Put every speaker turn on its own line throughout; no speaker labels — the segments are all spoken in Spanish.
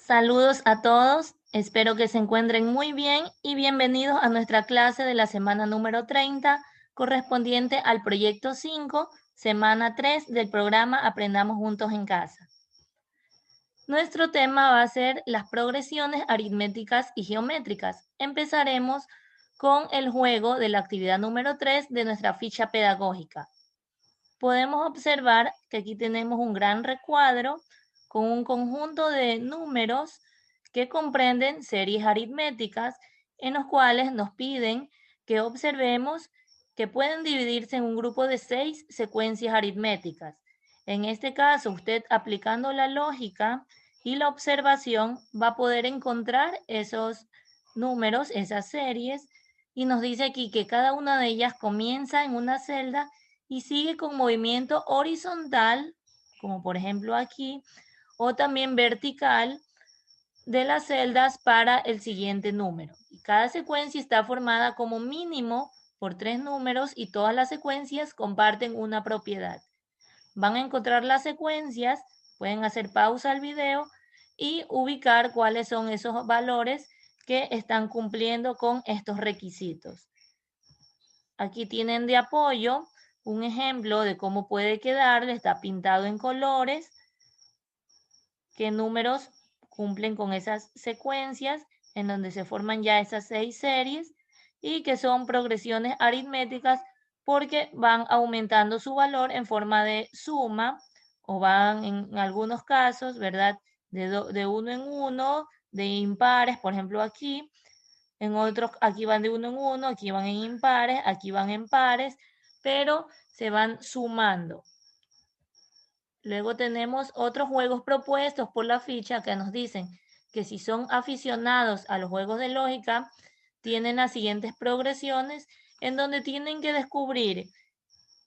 Saludos a todos, espero que se encuentren muy bien y bienvenidos a nuestra clase de la semana número 30, correspondiente al proyecto 5, semana 3 del programa Aprendamos Juntos en Casa. Nuestro tema va a ser las progresiones aritméticas y geométricas. Empezaremos con el juego de la actividad número 3 de nuestra ficha pedagógica. Podemos observar que aquí tenemos un gran recuadro con un conjunto de números que comprenden series aritméticas en los cuales nos piden que observemos que pueden dividirse en un grupo de 6 secuencias aritméticas. En este caso, usted aplicando la lógica y la observación va a poder encontrar esos números, esas series, y nos dice aquí que cada una de ellas comienza en una celda y sigue con movimiento horizontal, como por ejemplo aquí, o también vertical de las celdas para el siguiente número. Y cada secuencia está formada como mínimo por 3 números y todas las secuencias comparten una propiedad. Van a encontrar las secuencias, pueden hacer pausa al video y ubicar cuáles son esos valores que están cumpliendo con estos requisitos. Aquí tienen de apoyo un ejemplo de cómo puede quedarle, está pintado en colores, qué números cumplen con esas secuencias en donde se forman ya esas 6 series y que son progresiones aritméticas porque van aumentando su valor en forma de suma o van en algunos casos, ¿verdad? De uno en uno, de impares, por ejemplo aquí. En otros, aquí van de uno en uno, aquí van en impares, aquí van en pares, pero se van sumando. Luego tenemos otros juegos propuestos por la ficha que nos dicen que si son aficionados a los juegos de lógica, tienen las siguientes progresiones en donde tienen que descubrir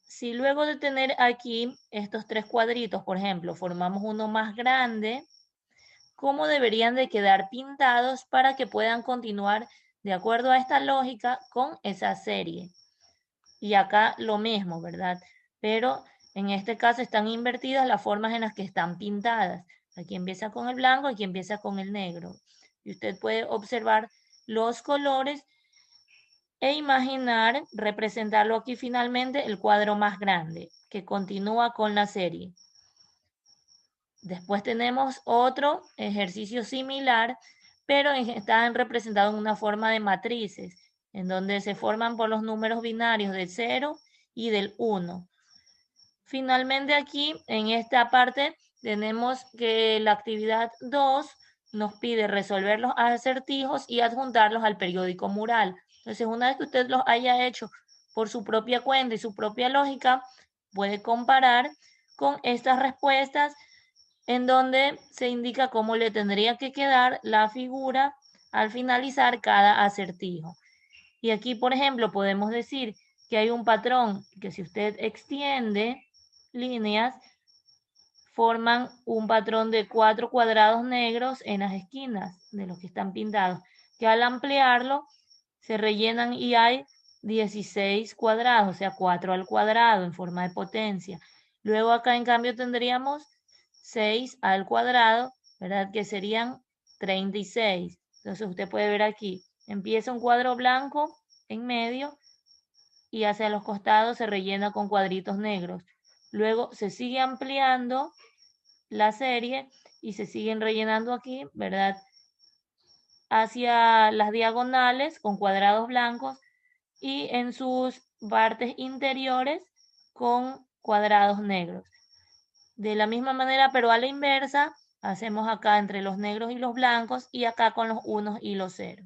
si luego de tener aquí estos 3 cuadritos, por ejemplo, formamos uno más grande, cómo deberían de quedar pintados para que puedan continuar de acuerdo a esta lógica con esa serie. Y acá lo mismo, ¿verdad? Pero en este caso están invertidas las formas en las que están pintadas. Aquí empieza con el blanco, aquí empieza con el negro. Y usted puede observar los colores e imaginar, representarlo aquí finalmente, el cuadro más grande, que continúa con la serie. Después tenemos otro ejercicio similar, pero están representados en una forma de matrices, en donde se forman por los números binarios del 0 y del 1. Finalmente aquí, en esta parte, tenemos que la actividad 2 nos pide resolver los acertijos y adjuntarlos al periódico mural. Entonces, una vez que usted los haya hecho por su propia cuenta y su propia lógica, puede comparar con estas respuestas en donde se indica cómo le tendría que quedar la figura al finalizar cada acertijo. Y aquí, por ejemplo, podemos decir que hay un patrón que si usted extiende líneas, forman un patrón de 4 cuadrados negros en las esquinas de los que están pintados, que al ampliarlo se rellenan y hay 16 cuadrados, o sea, 4 al cuadrado en forma de potencia. Luego acá en cambio tendríamos 6 al cuadrado, ¿verdad? Que serían 36. Entonces usted puede ver aquí, empieza un cuadro blanco en medio y hacia los costados se rellena con cuadritos negros. Luego se sigue ampliando la serie y se siguen rellenando aquí, ¿verdad? Hacia las diagonales con cuadrados blancos y en sus partes interiores con cuadrados negros. De la misma manera, pero a la inversa, hacemos acá entre los negros y los blancos y acá con los unos y los ceros.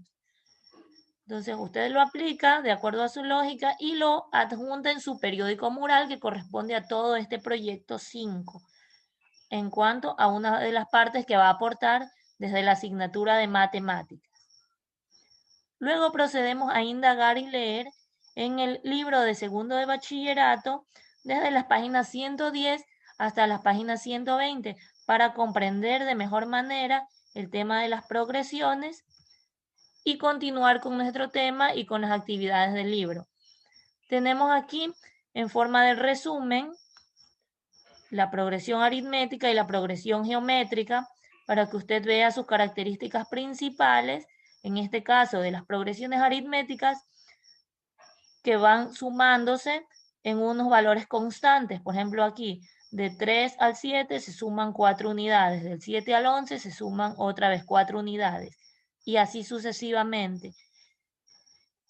Entonces, usted lo aplica de acuerdo a su lógica y lo adjunta en su periódico mural que corresponde a todo este proyecto 5, en cuanto a una de las partes que va a aportar desde la asignatura de matemáticas. Luego procedemos a indagar y leer en el libro de segundo de bachillerato desde las páginas 110 hasta las páginas 120 para comprender de mejor manera el tema de las progresiones y continuar con nuestro tema y con las actividades del libro. Tenemos aquí en forma de resumen la progresión aritmética y la progresión geométrica. para que usted vea sus características principales, en este caso de las progresiones aritméticas, que van sumándose en unos valores constantes. Por ejemplo, aquí, de 3 al 7 se suman 4 unidades, del 7 al 11 se suman otra vez 4 unidades, y así sucesivamente.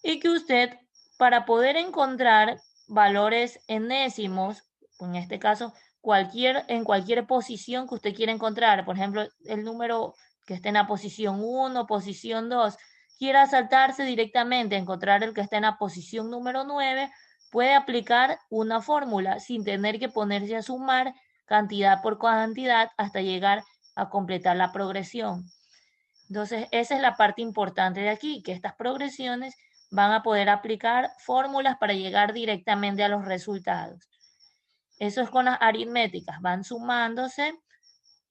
Y que usted, para poder encontrar valores enésimos, en este caso, en cualquier posición que usted quiera encontrar, por ejemplo, el número que esté en la posición 1, posición 2, quiera saltarse directamente a encontrar el que está en la posición número 9, puede aplicar una fórmula sin tener que ponerse a sumar cantidad por cantidad hasta llegar a completar la progresión. Entonces, esa es la parte importante de aquí, que estas progresiones van a poder aplicar fórmulas para llegar directamente a los resultados. Eso es con las aritméticas, van sumándose.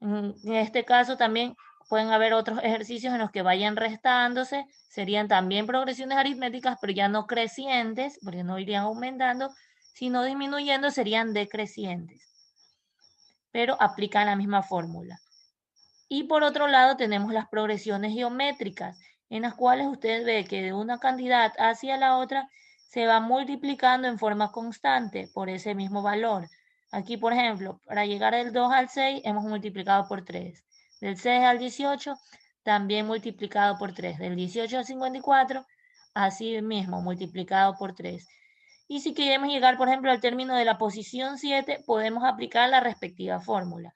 En este caso también pueden haber otros ejercicios en los que vayan restándose, serían también progresiones aritméticas, pero ya no crecientes, porque no irían aumentando, sino disminuyendo, serían decrecientes, pero aplican la misma fórmula. Y por otro lado tenemos las progresiones geométricas, en las cuales usted ve que de una cantidad hacia la otra se va multiplicando en forma constante por ese mismo valor. Aquí, por ejemplo, para llegar del 2 al 6 hemos multiplicado por 3. Del 6 al 18 también multiplicado por 3. Del 18 al 54, así mismo multiplicado por 3. Y si queremos llegar, por ejemplo, al término de la posición 7, podemos aplicar la respectiva fórmula,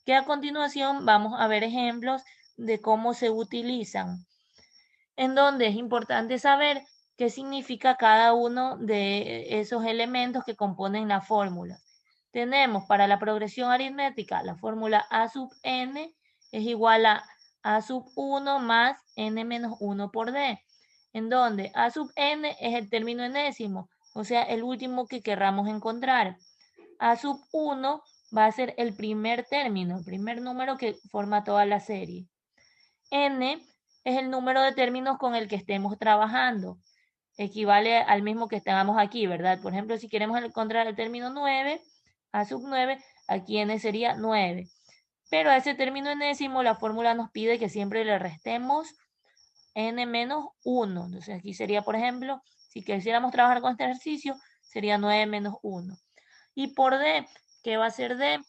que a continuación vamos a ver ejemplos de cómo se utilizan, en donde es importante saber qué significa cada uno de esos elementos que componen la fórmula. Tenemos para la progresión aritmética la fórmula a sub n es igual a sub 1 más n menos 1 por d, en donde a sub n es el término enésimo, o sea, el último que querramos encontrar. A sub 1 va a ser el primer término, el primer número que forma toda la serie. N es el número de términos con el que estemos trabajando. Equivale al mismo que tengamos aquí, ¿verdad? Por ejemplo, si queremos encontrar el término 9, a sub 9, aquí N sería 9. Pero a ese término enésimo la fórmula nos pide que siempre le restemos N menos 1. Entonces aquí sería, por ejemplo, si quisiéramos trabajar con este ejercicio, sería 9 menos 1. Y por D, ¿qué va a ser D?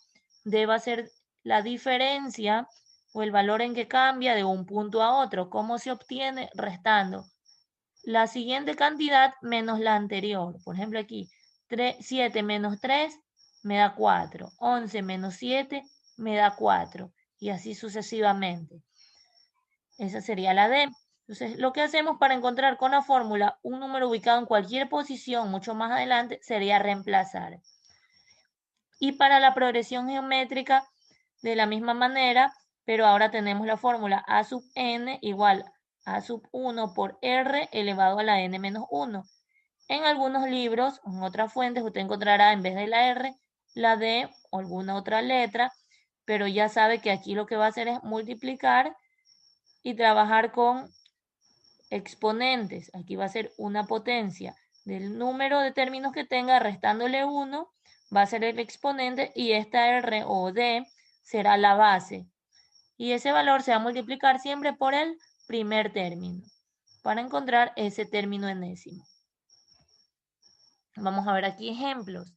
D va a ser la diferencia o el valor en que cambia de un punto a otro. ¿Cómo se obtiene? Restando la siguiente cantidad menos la anterior. Por ejemplo, aquí 7 menos 3 me da 4. 11 menos 7 me da 4. Y así sucesivamente. Esa sería la D. Entonces, lo que hacemos para encontrar con la fórmula un número ubicado en cualquier posición mucho más adelante sería reemplazar. Y para la progresión geométrica, de la misma manera, pero ahora tenemos la fórmula a sub n igual a sub 1 por r elevado a la n menos 1. En algunos libros, en otras fuentes, usted encontrará en vez de la r, la d o alguna otra letra, pero ya sabe que aquí lo que va a hacer es multiplicar y trabajar con exponentes. Aquí va a ser una potencia del número de términos que tenga, restándole 1, va a ser el exponente y esta R o D será la base. Y ese valor se va a multiplicar siempre por el primer término para encontrar ese término enésimo. Vamos a ver aquí ejemplos.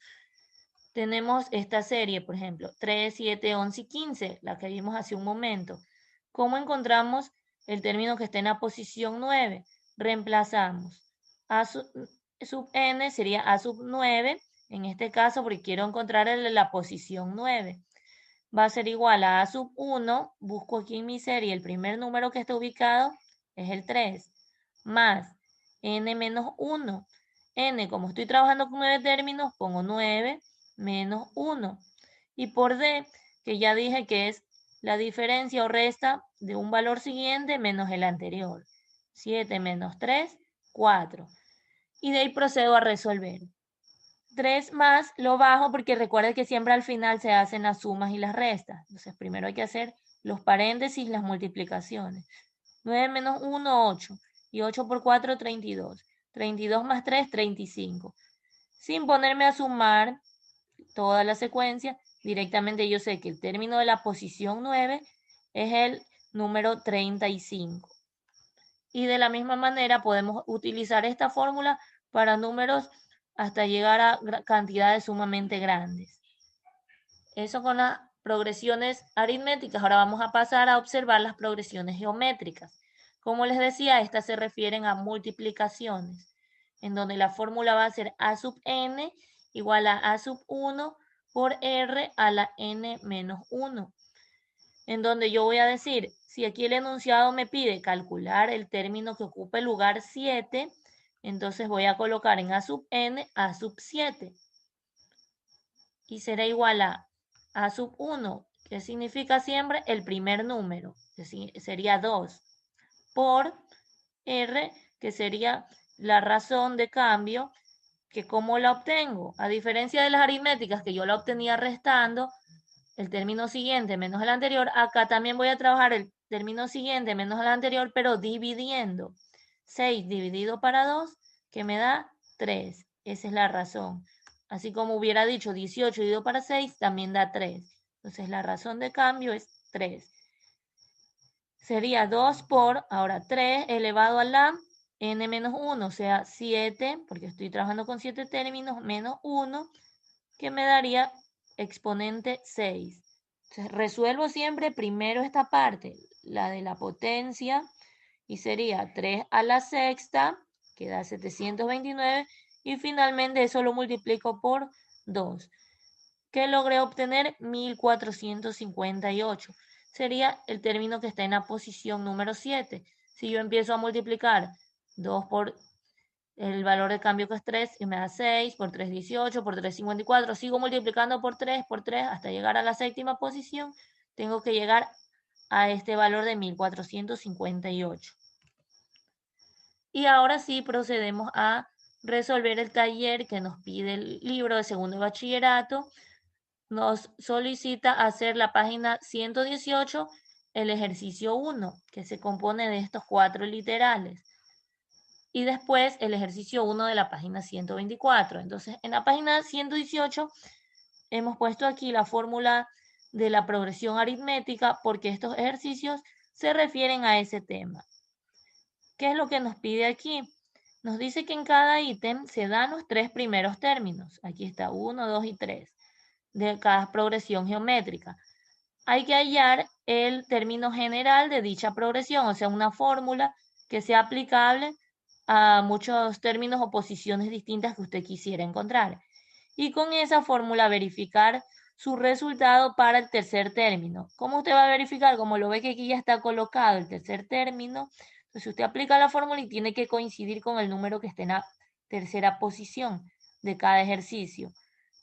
Tenemos esta serie, por ejemplo, 3, 7, 11 y 15, la que vimos hace un momento. ¿Cómo encontramos el término que está en la posición 9? Reemplazamos. A sub n sería a sub 9, en este caso porque quiero encontrar la posición 9. Va a ser igual a sub 1, busco aquí en mi serie el primer número que está ubicado, es el 3, más n menos 1. N, como estoy trabajando con 9 términos, pongo 9 menos 1. Y por D, que ya dije que es la diferencia o resta de un valor siguiente menos el anterior. 7 menos 3, 4. Y de ahí procedo a resolver. 3 más lo bajo porque recuerda que siempre al final se hacen las sumas y las restas. Entonces primero hay que hacer los paréntesis, las multiplicaciones. 9 menos 1, 8. Y 8 por 4, 32. 32 más 3, 35. Sin ponerme a sumar toda la secuencia, directamente yo sé que el término de la posición 9 es el número 35. Y de la misma manera podemos utilizar esta fórmula para números hasta llegar a cantidades sumamente grandes. Eso con las progresiones aritméticas. Ahora vamos a pasar a observar las progresiones geométricas. Como les decía, estas se refieren a multiplicaciones, en donde la fórmula va a ser a sub n igual a sub 1 por r a la n menos 1. En donde yo voy a decir, si aquí el enunciado me pide calcular el término que ocupa el lugar 7, entonces voy a colocar en a sub n a sub 7. Y será igual a sub 1, que significa siempre el primer número, que sería 2, por r, que sería la razón de cambio, que ¿cómo la obtengo? A diferencia de las aritméticas, que yo la obtenía restando el término siguiente menos el anterior, acá también voy a trabajar el término siguiente menos el anterior, pero dividiendo. 6 dividido para 2, que me da 3. Esa es la razón. Así como hubiera dicho 18 dividido para 6, también da 3. Entonces la razón de cambio es 3. Sería 2 por, ahora 3 elevado a la n menos 1, o sea 7, porque estoy trabajando con 7 términos, menos 1, que me daría exponente 6. Entonces, resuelvo siempre primero esta parte, la de la potencia, y sería 3 a la sexta, que da 729, y finalmente eso lo multiplico por 2, que logré obtener 1458. Sería el término que está en la posición número 7. Si yo empiezo a multiplicar 2 por el valor de cambio, que es 3, y me da 6, por 3, 18, por 3, 54. Sigo multiplicando por 3, hasta llegar a la séptima posición. Tengo que llegar a este valor de 1458. Y ahora sí procedemos a resolver el taller que nos pide el libro de segundo de bachillerato. Nos solicita hacer la página 118, el ejercicio 1, que se compone de estos 4 literales. Y después el ejercicio 1 de la página 124. Entonces, en la página 118 hemos puesto aquí la fórmula de la progresión aritmética porque estos ejercicios se refieren a ese tema. ¿Qué es lo que nos pide aquí? Nos dice que en cada ítem se dan los 3 primeros términos. Aquí está 1, 2 y 3 de cada progresión geométrica. Hay que hallar el término general de dicha progresión, o sea, una fórmula que sea aplicable a muchos términos o posiciones distintas que usted quisiera encontrar. Y con esa fórmula verificar su resultado para el tercer término. ¿Cómo usted va a verificar? Como lo ve que aquí ya está colocado el tercer término, entonces usted aplica la fórmula y tiene que coincidir con el número que esté en la tercera posición de cada ejercicio.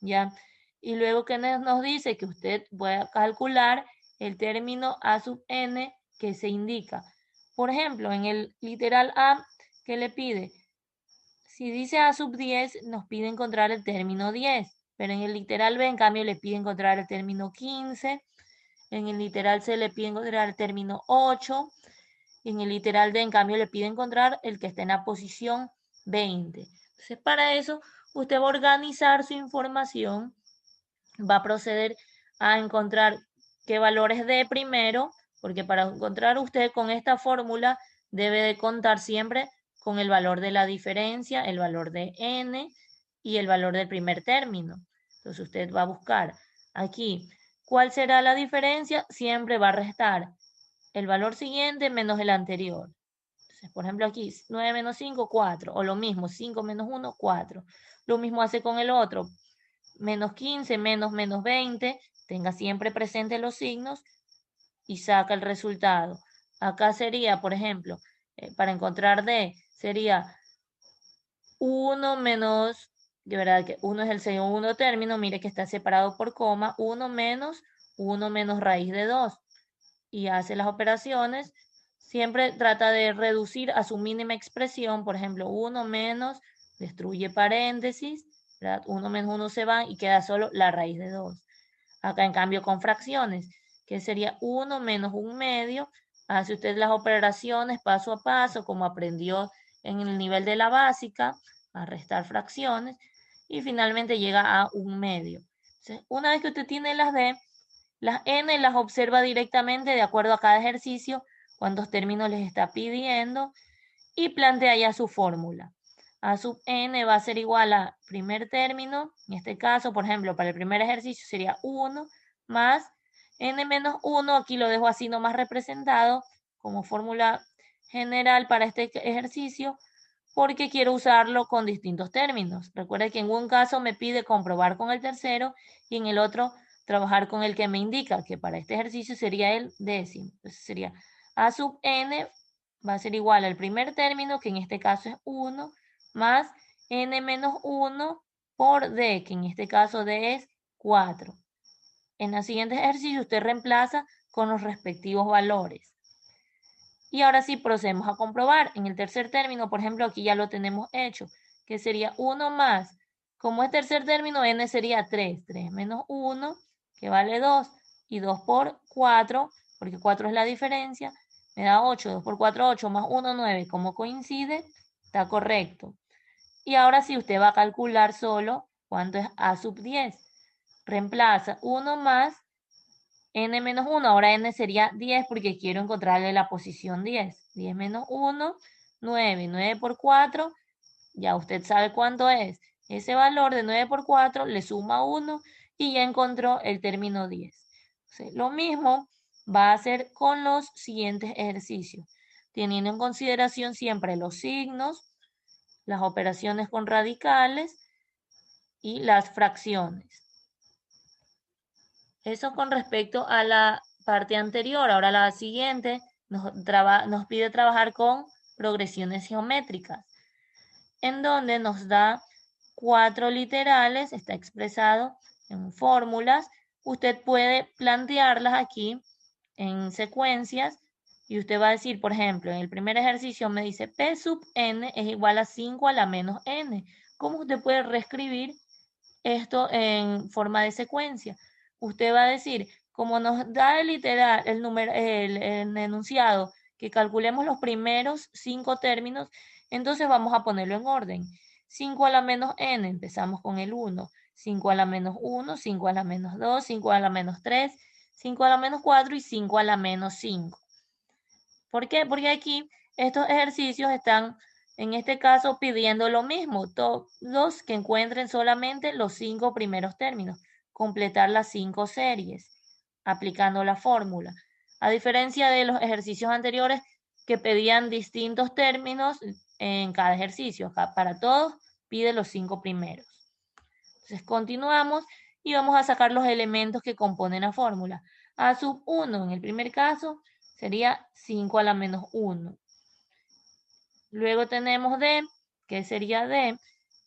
¿Ya? Y luego que nos dice que usted puede calcular el término a sub n que se indica. Por ejemplo, en el literal A, ¿qué le pide? Si dice a sub 10, nos pide encontrar el término 10, pero en el literal B, en cambio, le pide encontrar el término 15, en el literal C le pide encontrar el término 8, y en el literal D, en cambio, le pide encontrar el que está en la posición 20. Entonces, para eso, usted va a organizar su información, va a proceder a encontrar qué valores de primero, porque para encontrar usted con esta fórmula debe de contar siempre con el valor de la diferencia, el valor de n y el valor del primer término. Entonces usted va a buscar aquí cuál será la diferencia, siempre va a restar el valor siguiente menos el anterior. Entonces, por ejemplo, aquí 9 menos 5, 4, o lo mismo, 5 menos 1, 4. Lo mismo hace con el otro, menos 15, menos 20, tenga siempre presente los signos y saca el resultado. Acá sería, por ejemplo, para encontrar D, sería 1 menos, de verdad que 1 es el segundo término, mire que está separado por coma, 1 menos raíz de 2. Y hace las operaciones, siempre trata de reducir a su mínima expresión, por ejemplo, 1 menos, destruye paréntesis, ¿verdad? 1 menos 1 se va y queda solo la raíz de 2. Acá en cambio con fracciones, que sería 1 menos 1 medio, hace usted las operaciones paso a paso, como aprendió en el nivel de la básica, a restar fracciones, y finalmente llega a 1 medio. Entonces, una vez que usted tiene las D, Las n las observa directamente de acuerdo a cada ejercicio, cuántos términos les está pidiendo, y plantea ya su fórmula. A sub n va a ser igual a primer término, en este caso, por ejemplo, para el primer ejercicio sería 1 más n menos 1, aquí lo dejo así nomás representado como fórmula general para este ejercicio, porque quiero usarlo con distintos términos. Recuerda que en un caso me pide comprobar con el tercero y en el otro trabajar con el que me indica que para este ejercicio sería el décimo. Entonces sería a sub n va a ser igual al primer término, que en este caso es 1, más n menos 1 por d, que en este caso d es 4. En el siguiente ejercicio usted reemplaza con los respectivos valores. Y ahora sí procedemos a comprobar. En el tercer término, por ejemplo, aquí ya lo tenemos hecho, que sería 1 más. Como es tercer término, n sería 3. 3 menos 1, que vale 2. Y 2 por 4, porque 4 es la diferencia, me da 8. 2 por 4, 8, más 1, 9. Como coincide, está correcto. Y ahora sí, usted va a calcular solo cuánto es a sub 10. Reemplaza 1 más n menos 1, ahora n sería 10 porque quiero encontrarle la posición 10. 10 menos 1, 9. 9 por 4, ya usted sabe cuánto es. Ese valor de 9 por 4 le suma 1 y ya encontró el término 10. Entonces, lo mismo va a hacer con los siguientes ejercicios, teniendo en consideración siempre los signos, las operaciones con radicales y las fracciones. Eso con respecto a la parte anterior. Ahora la siguiente nos pide trabajar con progresiones geométricas, en donde nos da 4 literales, está expresado en fórmulas. Usted puede plantearlas aquí en secuencias y usted va a decir, por ejemplo, en el primer ejercicio me dice P sub n es igual a 5 a la menos n. ¿Cómo usted puede reescribir esto en forma de secuencia? Usted va a decir, como nos da el literal, el enunciado, que calculemos los primeros 5 términos, entonces vamos a ponerlo en orden. 5 a la menos n, empezamos con el 1. 5 a la menos 1, 5 a la menos 2, 5 a la menos 3, 5 a la menos 4 y 5 a la menos 5. ¿Por qué? Porque aquí estos ejercicios están, en este caso, pidiendo lo mismo, todos que encuentren solamente los 5 primeros términos, completar las 5 series, aplicando la fórmula. A diferencia de los ejercicios anteriores que pedían distintos términos en cada ejercicio, acá para todos pide los 5 primeros. Entonces continuamos y vamos a sacar los elementos que componen la fórmula. A sub 1 en el primer caso sería 5 a la menos 1. Luego tenemos D, que sería D,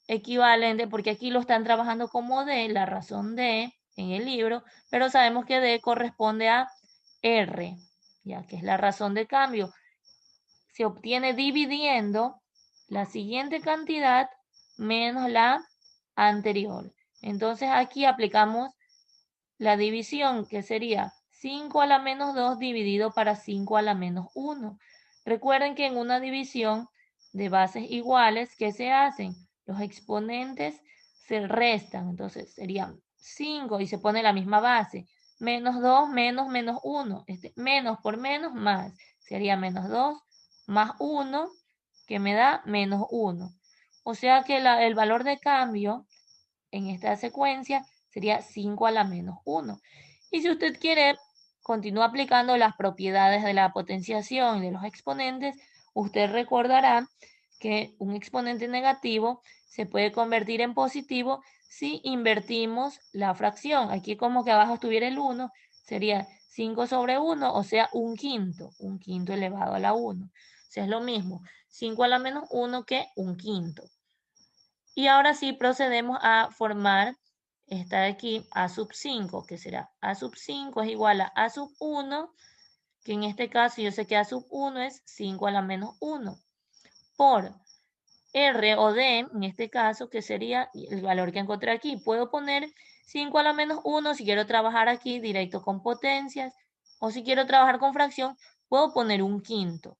equivalente, porque aquí lo están trabajando como D, la razón D en el libro, pero sabemos que D corresponde a R, ya que es la razón de cambio. Se obtiene dividiendo la siguiente cantidad menos la anterior. Entonces aquí aplicamos la división, que sería 5 a la menos 2 dividido para 5 a la menos 1. Recuerden que en una división de bases iguales, ¿qué se hacen? Los exponentes se restan, entonces serían 5 y se pone la misma base. Menos 2 menos menos 1. Menos por menos más. Sería menos 2 más 1, que me da menos 1. O sea que el valor de cambio en esta secuencia sería 5 a la menos 1. Y si usted quiere, continúa aplicando las propiedades de la potenciación y de los exponentes, usted recordará que un exponente negativo se puede convertir en positivo si invertimos la fracción. Aquí como que abajo estuviera el 1, sería 5 sobre 1, o sea, un quinto elevado a la 1. O sea, es lo mismo, 5 a la menos 1 que un quinto. Y ahora sí procedemos a formar esta de aquí, A sub 5, que será A sub 5 es igual a sub 1, que en este caso yo sé que A sub 1 es 5 a la menos 1, por R o D, en este caso, que sería el valor que encontré aquí. Puedo poner 5 a la menos 1 si quiero trabajar aquí directo con potencias, o si quiero trabajar con fracción, puedo poner un quinto.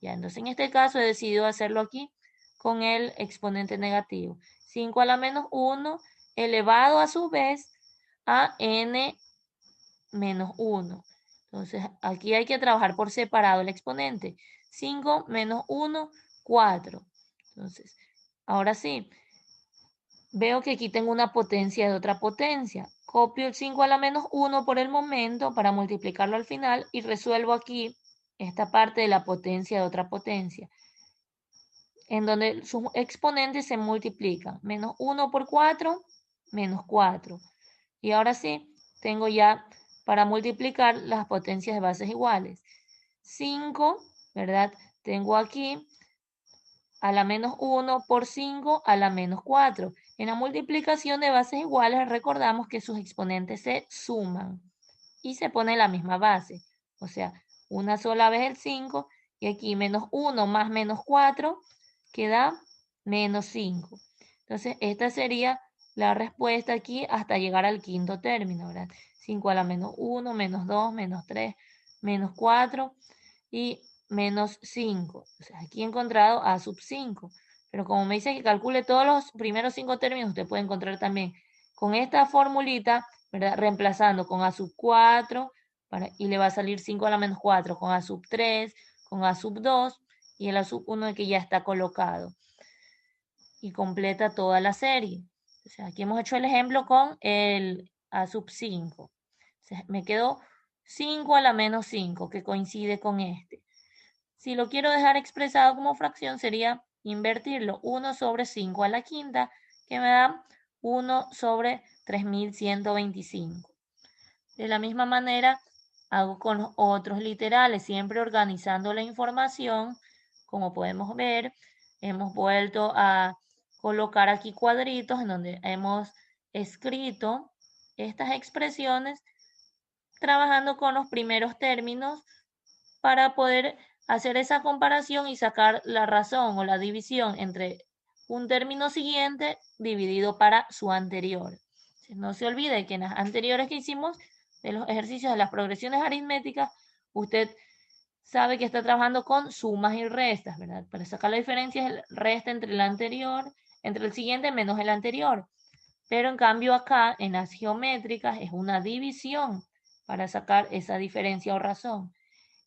Ya, entonces en este caso he decidido hacerlo aquí con el exponente negativo. 5 a la menos 1 elevado a su vez a n menos 1. Entonces, aquí hay que trabajar por separado el exponente. 5 menos 1, 4. Entonces, ahora sí, veo que aquí tengo una potencia de otra potencia. Copio el 5 a la menos 1 por el momento para multiplicarlo al final y resuelvo aquí esta parte de la potencia de otra potencia, en donde sus exponentes se multiplican. Menos 1 por 4, menos 4. Y ahora sí, tengo ya para multiplicar las potencias de bases iguales. 5, ¿verdad? Tengo aquí a la menos 1 por 5 a la menos 4. En la multiplicación de bases iguales recordamos que sus exponentes se suman y se pone la misma base. O sea, una sola vez el 5 y aquí menos 1 más menos 4 queda menos 5. Entonces, esta sería la respuesta aquí hasta llegar al quinto término, ¿verdad? 5 a la menos 1, menos 2, menos 3, menos 4 y menos 5. O sea, aquí he encontrado a sub 5. Pero como me dice que calcule todos los primeros 5 términos, usted puede encontrar también con esta formulita, ¿verdad? Reemplazando con a sub 4 y le va a salir 5 a la menos 4, con a sub 3, con a sub 2 y el a sub 1 que ya está colocado. Y completa toda la serie. O sea, aquí hemos hecho el ejemplo con el a sub 5. O sea, me quedó 5 a la menos 5, que coincide con este. Si lo quiero dejar expresado como fracción, sería invertirlo. 1 sobre 5 a la quinta, que me da 1 sobre 3125. De la misma manera, hago con los otros literales, siempre organizando la información. Como podemos ver, hemos vuelto a colocar aquí cuadritos en donde hemos escrito estas expresiones, trabajando con los primeros términos para poder hacer esa comparación y sacar la razón o la división entre un término siguiente dividido para su anterior. No se olvide que en las anteriores que hicimos de los ejercicios de las progresiones aritméticas, usted sabe que está trabajando con sumas y restas, ¿verdad? Para sacar la diferencia es el resta entre el anterior, entre el siguiente menos el anterior. Pero en cambio acá, en las geométricas, es una división para sacar esa diferencia o razón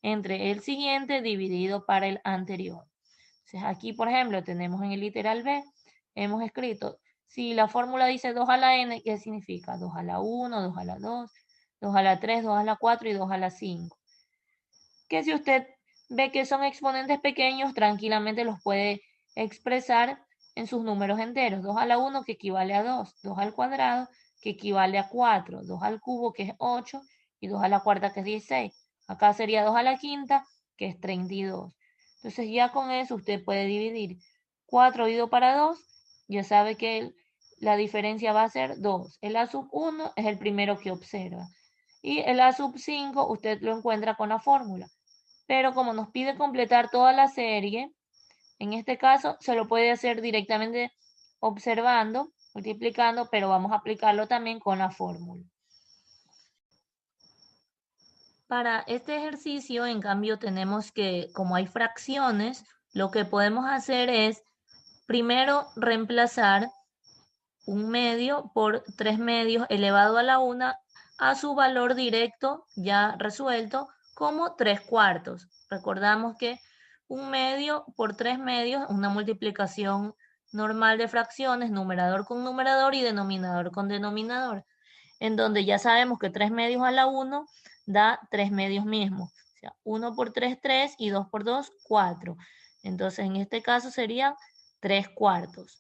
entre el siguiente dividido para el anterior. Entonces aquí, por ejemplo, tenemos en el literal B, hemos escrito, si la fórmula dice 2 a la n, ¿qué significa? 2 a la 1, 2 a la 2, 2 a la 3, 2 a la 4 y 2 a la 5. Que si usted ve que son exponentes pequeños, tranquilamente los puede expresar en sus números enteros. 2 a la 1 que equivale a 2, 2 al cuadrado que equivale a 4, 2 al cubo que es 8 y 2 a la cuarta que es 16. Acá sería 2 a la quinta que es 32. Entonces ya con eso usted puede dividir 4 dividido para 2, ya sabe que la diferencia va a ser 2. El A sub 1 es el primero que observa. Y el A sub 5 usted lo encuentra con la fórmula. Pero como nos pide completar toda la serie, en este caso se lo puede hacer directamente observando, multiplicando, pero vamos a aplicarlo también con la fórmula. Para este ejercicio, en cambio, tenemos que, como hay fracciones, lo que podemos hacer es primero reemplazar un medio por 3 medios elevado a la 1 a su valor directo ya resuelto como 3 cuartos. Recordamos que un medio por 3 medios, una multiplicación normal de fracciones, numerador con numerador y denominador con denominador, en donde ya sabemos que 3 medios a la 1 da 3 medios mismos. O sea, 1 por 3, 3 y 2 por 2, 4. Entonces, en este caso serían 3 cuartos.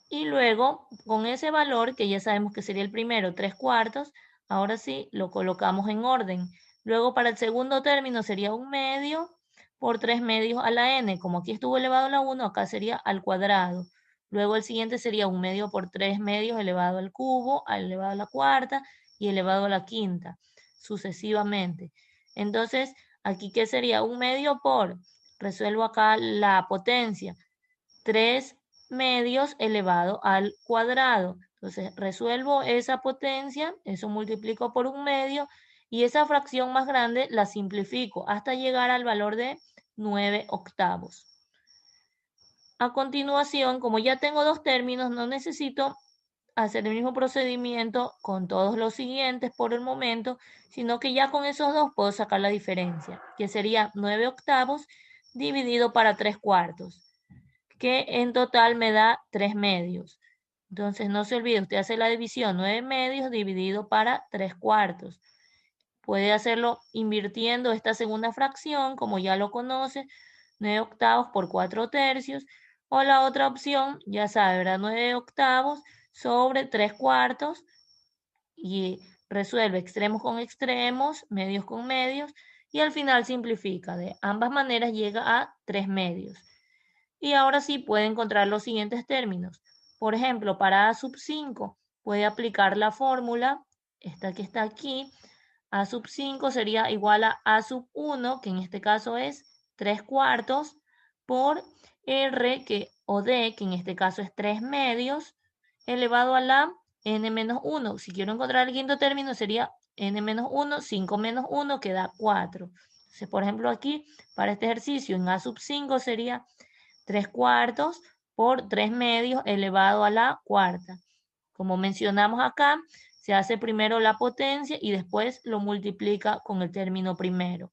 Y luego, con ese valor, que ya sabemos que sería el primero, 3 cuartos, ahora sí lo colocamos en orden. Luego, para el segundo término sería un medio por 3 medios a la n. Como aquí estuvo elevado a la 1, acá sería al cuadrado. Luego el siguiente sería un medio por 3 medios elevado al cubo, elevado a la cuarta y elevado a la quinta, sucesivamente. Entonces, aquí, ¿qué sería? Un medio por, resuelvo acá la potencia, 3 medios elevado al cuadrado. Entonces, resuelvo esa potencia, eso multiplico por un medio, y esa fracción más grande la simplifico hasta llegar al valor de 9 octavos. A continuación, como ya tengo dos términos, no necesito hacer el mismo procedimiento con todos los siguientes por el momento, sino que ya con esos dos puedo sacar la diferencia, que sería 9 octavos dividido para 3 cuartos, que en total me da 3 medios. Entonces no se olvide, usted hace la división 9 medios dividido para 3 cuartos. Puede hacerlo invirtiendo esta segunda fracción, como ya lo conoce, 9 octavos por 4 tercios, o la otra opción, ya sabe, ¿verdad? 9 octavos sobre 3 cuartos, y resuelve extremos con extremos, medios con medios, y al final simplifica. De ambas maneras llega a 3 medios. Y ahora sí puede encontrar los siguientes términos. Por ejemplo, para a sub 5 puede aplicar la fórmula, esta que está aquí. A sub 5 sería igual a sub 1, que en este caso es 3 cuartos, por R o D, que en este caso es 3 medios, elevado a la n-1. Si quiero encontrar el quinto término sería n-1, 5 menos 1, que da 4. Entonces, por ejemplo, aquí, para este ejercicio, en a sub 5 sería 3 cuartos por 3 medios elevado a la cuarta. Como mencionamos acá, se hace primero la potencia y después lo multiplica con el término primero.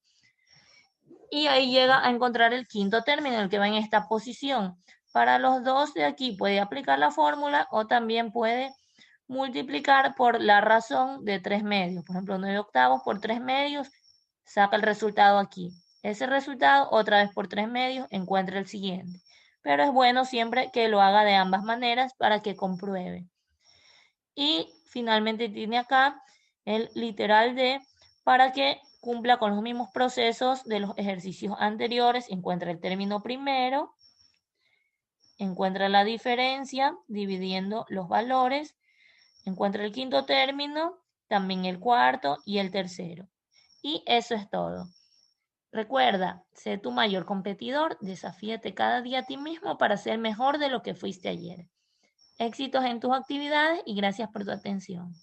Y ahí llega a encontrar el quinto término, el que va en esta posición. Para los dos de aquí puede aplicar la fórmula o también puede multiplicar por la razón de 3 medios. Por ejemplo, 9 octavos por 3 medios, saca el resultado aquí. Ese resultado, otra vez por 3 medios, encuentra el siguiente. Pero es bueno siempre que lo haga de ambas maneras para que compruebe. Y finalmente tiene acá el literal de para que cumpla con los mismos procesos de los ejercicios anteriores. Encuentra el término primero, encuentra la diferencia dividiendo los valores, encuentra el quinto término, también el cuarto y el tercero. Y eso es todo. Recuerda, sé tu mayor competidor, desafíate cada día a ti mismo para ser mejor de lo que fuiste ayer. Éxitos en tus actividades y gracias por tu atención.